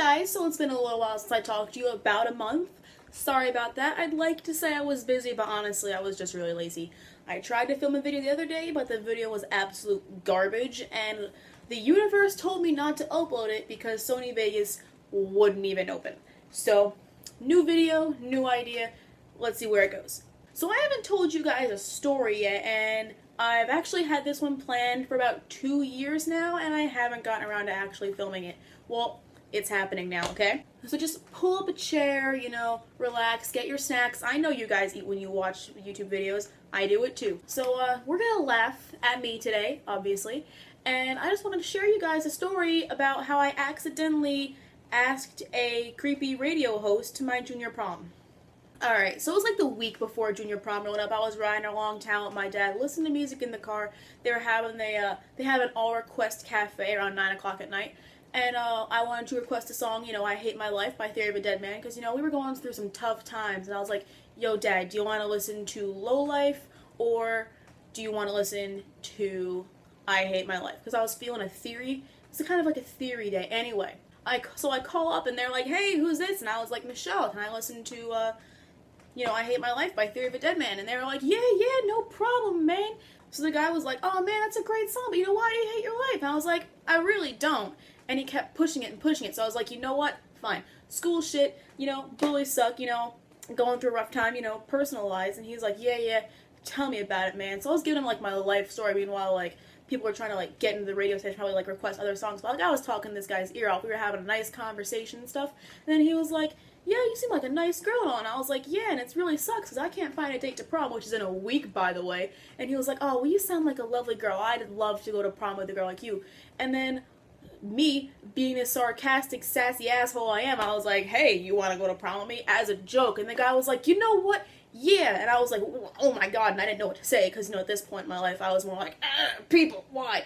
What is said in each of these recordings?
guys, so it's been a little while since I talked to you, about a month. Sorry about that. I'd like to say I was busy, but honestly I was just really lazy. I tried to film a video the other day, but the video was absolute garbage, and the universe told me not to upload it because Sony Vegas wouldn't even open. So, new video, new idea, let's see where it goes. So I haven't told you guys a story yet, and I've actually had this one planned for about 2 years now, and I haven't gotten around to actually filming it. Well, it's happening now, okay? So just pull up a chair, relax, get your snacks. I know you guys eat when you watch YouTube videos. I do it too. So we're gonna laugh at me today, obviously, and I just wanted to share you guys a story about how I accidentally asked a creepy radio host to my junior prom. Alright, so it was like the week before junior prom rolling up. I was riding along town with my dad, listening to music in the car. They have an all-request cafe around 9 o'clock at night. And I wanted to request a song, I Hate My Life by Theory of a Dead Man, because, we were going through some tough times, and I was like, yo, Dad, do you want to listen to Low Life, or do you want to listen to I Hate My Life? Because I was feeling a theory. It's kind of like a theory day. Anyway, so I call up, and they're like, hey, who's this? And I was like, Michelle, can I listen to, I Hate My Life by Theory of a Dead Man? And they were like, yeah, no problem, man. So the guy was like, oh, man, that's a great song, but why do you hate your life? And I was like, I really don't. And he kept pushing it and pushing it. So I was like, you know what? Fine. School shit, bullies suck, going through a rough time, personal lives. And he's like, yeah, tell me about it, man. So I was giving him, my life story. Meanwhile, people were trying to, get into the radio station, probably, request other songs. But, I was talking this guy's ear off. We were having a nice conversation and stuff. And then he was like, yeah, you seem like a nice girl. And I was like, yeah, and it really sucks because I can't find a date to prom, which is in a week, by the way. And he was like, oh, well, you sound like a lovely girl. I'd love to go to prom with a girl like you. And then me, being a sarcastic, sassy asshole I am, I was like, hey, you want to go to prom with me? As a joke. And the guy was like, you know what? Yeah. And I was like, oh my god, and I didn't know what to say, because, at this point in my life, I was more like, people, why?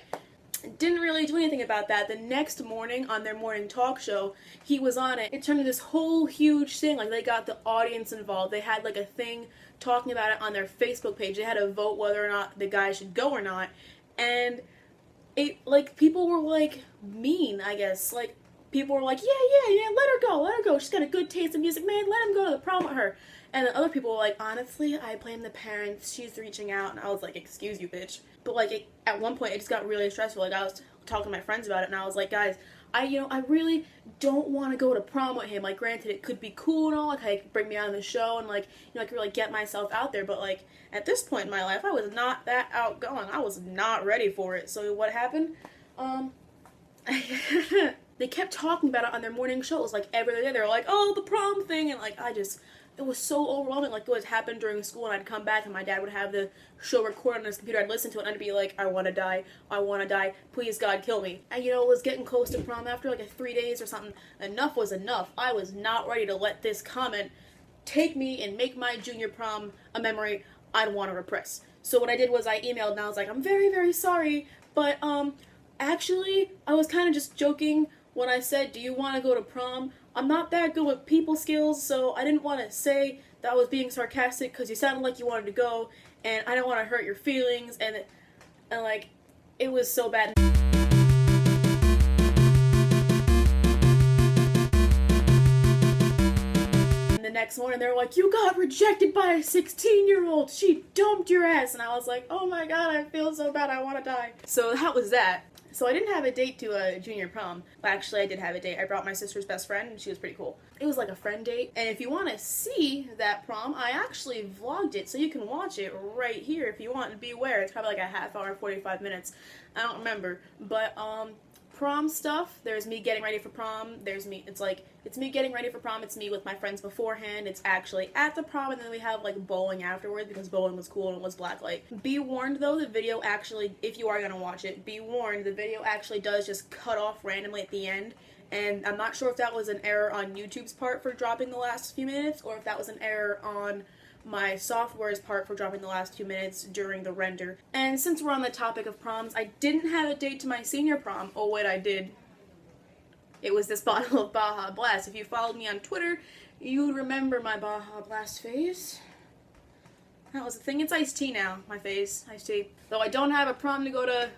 Didn't really do anything about that. The next morning, on their morning talk show, he was on it. It turned into this whole huge thing. They got the audience involved. They had, a thing talking about it on their Facebook page. They had to vote whether or not the guy should go or not. And it, people were, mean, I guess. People were like, yeah, let her go. She's got a good taste in music, man. Let him go to the prom with her. And then other people were like, honestly, I blame the parents. She's reaching out. And I was like, excuse you, bitch. But, at one point, it just got really stressful. I was talking to my friends about it, and I was like, guys, I really don't want to go to prom with him. Granted, it could be cool and all. He could bring me on the show, and, I could really get myself out there. But, at this point in my life, I was not that outgoing. I was not ready for it. So what happened? They kept talking about it on their morning shows, every other day. They were like, oh, the prom thing, and, it was so overwhelming. It would happen during school, and I'd come back, and my dad would have the show recorded on his computer. I'd listen to it, and I'd be like, I want to die, please God, kill me. And, it was getting close to prom after, 3 days or something. Enough was enough. I was not ready to let this comment take me and make my junior prom a memory I'd want to repress. So what I did was I emailed, and I was like, I'm very, very sorry, but, actually, I was kind of just joking when I said, do you want to go to prom? I'm not that good with people skills, so I didn't want to say that I was being sarcastic because you sounded like you wanted to go, and I don't want to hurt your feelings, and it was so bad. And the next morning, they were like, you got rejected by a 16-year-old. She dumped your ass. And I was like, oh my god, I feel so bad. I want to die. So that was that. So I didn't have a date to a junior prom. Well, actually, I did have a date. I brought my sister's best friend, and she was pretty cool. It was like a friend date. And if you want to see that prom, I actually vlogged it, so you can watch it right here if you want. And beware, it's probably a half hour, 45 minutes. I don't remember. But, prom stuff, there's me getting ready for prom, it's me getting ready for prom, it's me with my friends beforehand, it's actually at the prom, and then we have bowling afterwards because bowling was cool and it was blacklight. Be warned though, the video actually, if you are going to watch it, be warned, the video actually does just cut off randomly at the end, and I'm not sure if that was an error on YouTube's part for dropping the last few minutes, or if that was an error on my software's part for dropping the last 2 minutes during the render. And since we're on the topic of proms, I didn't have a date to my senior prom. Oh wait, I did. It was this bottle of Baja Blast. If you followed me on Twitter, you'd remember my Baja Blast phase. That was the thing. It's iced tea now, my phase. Iced tea. Though I don't have a prom to go to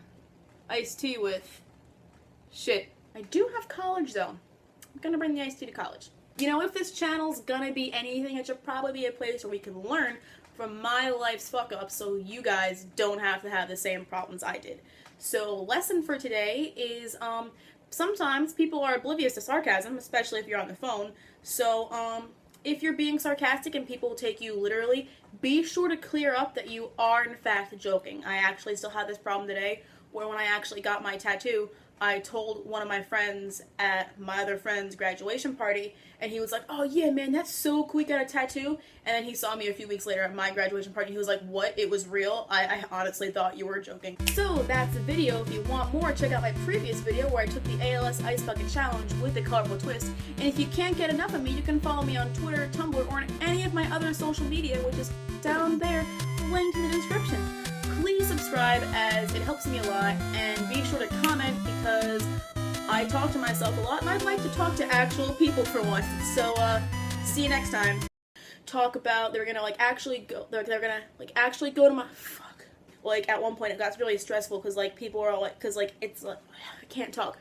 iced tea with. Shit. I do have college though. I'm gonna bring the iced tea to college. You know, if this channel's gonna be anything, it should probably be a place where we can learn from my life's fuck-ups so you guys don't have to have the same problems I did. So, lesson for today is, sometimes people are oblivious to sarcasm, especially if you're on the phone. So, if you're being sarcastic and people take you literally, be sure to clear up that you are in fact joking. I actually still had this problem today, where when I actually got my tattoo, I told one of my friends at my other friend's graduation party, and he was like, "Oh yeah, man, that's so cool, you got a tattoo." And then he saw me a few weeks later at my graduation party, he was like, "What? It was real? I honestly thought you were joking." So that's the video. If you want more, check out my previous video where I took the ALS Ice Bucket Challenge with the colorful twist. And if you can't get enough of me, you can follow me on Twitter, Tumblr, or on any of my other social media, which is down there, linked in the description. Please subscribe as it helps me a lot, and be sure to comment because I talk to myself a lot and I'd like to talk to actual people for once. So see you next time. Talk about they're gonna actually go to my fuck. Like at one point it got really stressful because like people are all like, because like it's like I can't talk.